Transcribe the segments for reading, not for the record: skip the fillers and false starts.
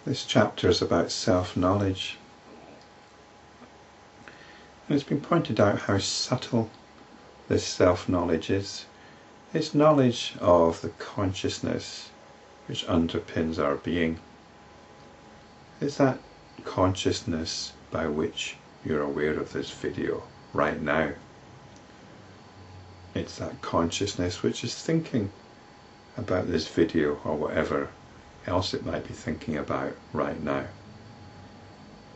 This chapter is about self-knowledge. And it's been pointed out how subtle this self-knowledge is. It's knowledge of the consciousness which underpins our being. It's that consciousness by which you're aware of this video right now. It's that consciousness which is thinking about this video or whatever else it might be thinking about right now.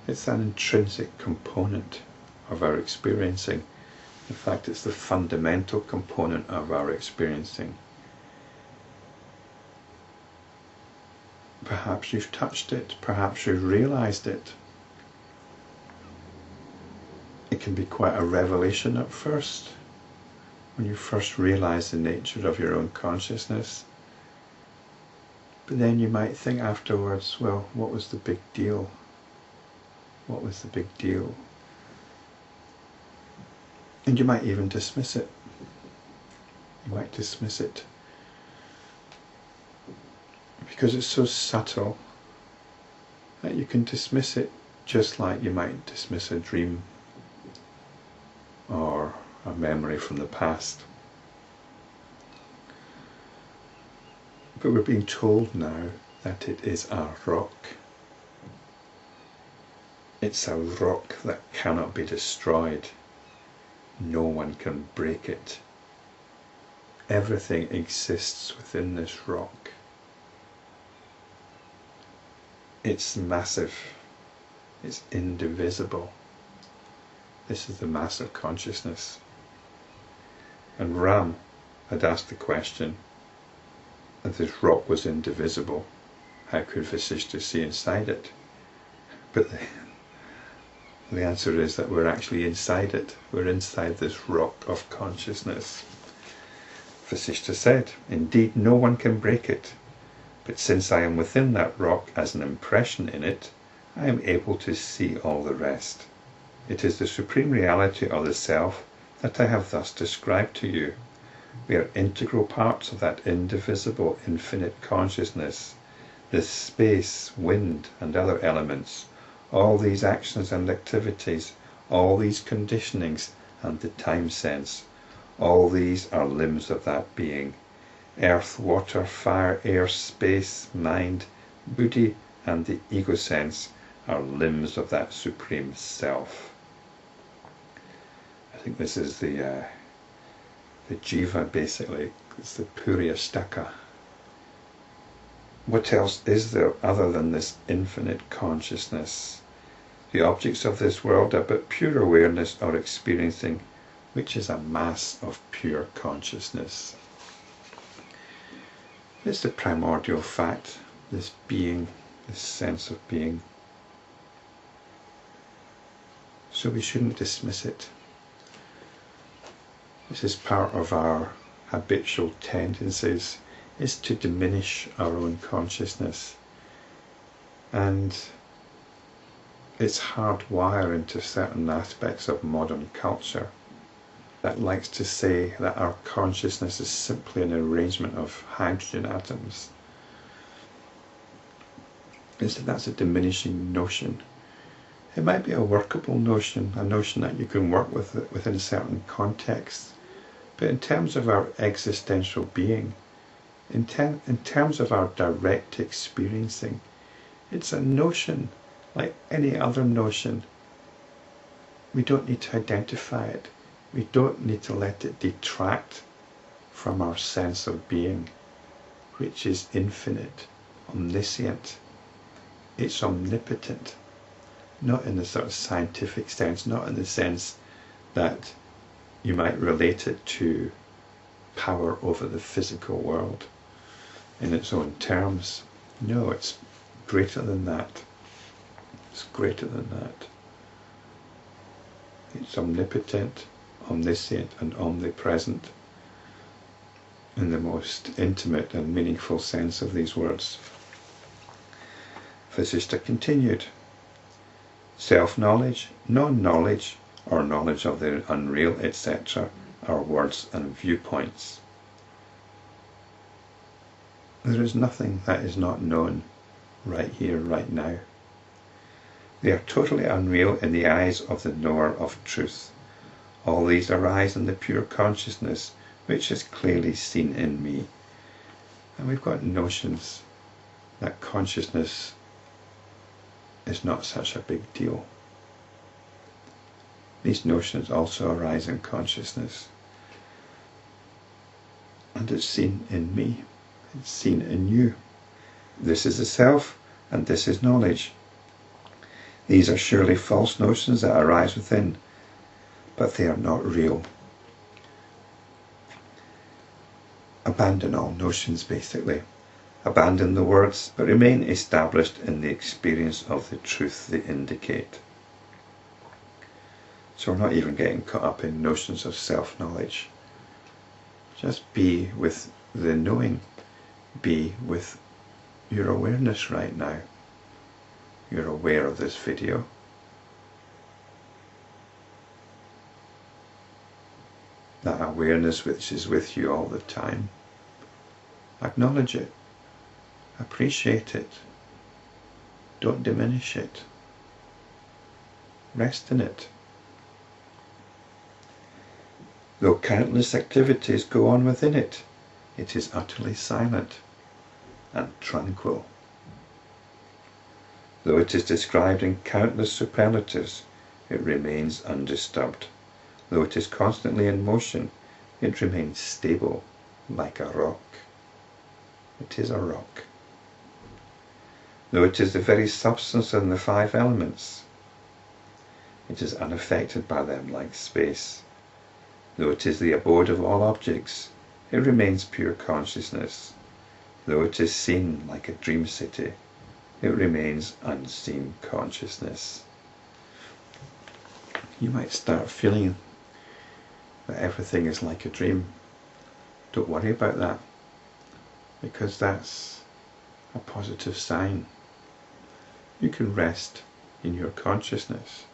It's an intrinsic component of our experiencing. In fact, it's the fundamental component of our experiencing. Perhaps you've touched it, perhaps you've realized it. It can be quite a revelation at first, when you first realize the nature of your own consciousness. But then you might think afterwards, well, what was the big deal? What was the big deal? And you might even dismiss it. You might dismiss it. Because it's so subtle that you can dismiss it just like you might dismiss a dream or a memory from the past. But we're being told now that it is a rock. It's a rock that cannot be destroyed. No one can break it. Everything exists within this rock. It's massive. It's indivisible. This is the mass of consciousness. And Ram had asked the question, if this rock was indivisible, how could Vasistha see inside it? But the answer is that we're actually inside it. We're inside this rock of consciousness. Vasistha said, indeed no one can break it, but since I am within that rock as an impression in it, I am able to see all the rest. It is the supreme reality of the self that I have thus described to you. We are integral parts of that indivisible infinite consciousness. This space, wind and other elements, all these actions and activities, all these conditionings and the time sense, all these are limbs of that being. Earth, water, fire, air, space, mind, buddhi and the ego sense are limbs of that supreme self. I think this is the jiva, basically. It's the puriyastaka. What else is there other than this infinite consciousness? The objects of this world are but pure awareness or experiencing, which is a mass of pure consciousness. It's the primordial fact, this being, this sense of being. So we shouldn't dismiss it. This is part of our habitual tendencies, is to diminish our own consciousness. And it's hardwired into certain aspects of modern culture that likes to say that our consciousness is simply an arrangement of hydrogen atoms. That's a diminishing notion. It might be a workable notion, a notion that you can work with within a certain context. But in terms of our existential being, in terms of our direct experiencing, it's a notion like any other notion. We don't need to identify it. We don't need to let it detract from our sense of being, which is infinite, omniscient. It's omnipotent. Not in the sort of scientific sense, not in the sense that you might relate it to power over the physical world in its own terms. No, it's greater than that. It's greater than that. It's omnipotent, omniscient and omnipresent in the most intimate and meaningful sense of these words. Vasistha continued, self-knowledge, non-knowledge, or knowledge of the unreal, etc., are words and viewpoints. There is nothing that is not known right here, right now. They are totally unreal in the eyes of the knower of truth. All these arise in the pure consciousness which is clearly seen in me. And we've got notions that consciousness is not such a big deal. These notions also arise in consciousness. And it's seen in me. It's seen in you. This is the self, and this is knowledge. These are surely false notions that arise within, but they are not real. Abandon all notions, basically. Abandon the words, but remain established in the experience of the truth they indicate. So we're not even getting caught up in notions of self-knowledge. Just be with the knowing. Be with your awareness right now. You're aware of this video. That awareness which is with you all the time. Acknowledge it. Appreciate it. Don't diminish it. Rest in it. Though countless activities go on within it, it is utterly silent and tranquil. Though it is described in countless superlatives, it remains undisturbed. Though it is constantly in motion, it remains stable, like a rock. It is a rock. Though it is the very substance of the 5 elements, it is unaffected by them like space. Though it is the abode of all objects, it remains pure consciousness. Though it is seen like a dream city, it remains unseen consciousness. You might start feeling that everything is like a dream. Don't worry about that, because that's a positive sign. You can rest in your consciousness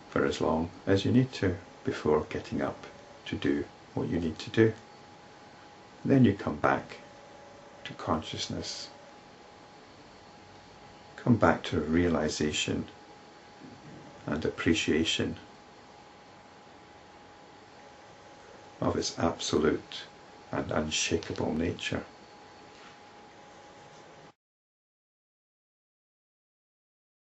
for as long as you need to before getting up to do what you need to do. Then you come back to consciousness. Come back to realization and appreciation of its absolute and unshakable nature.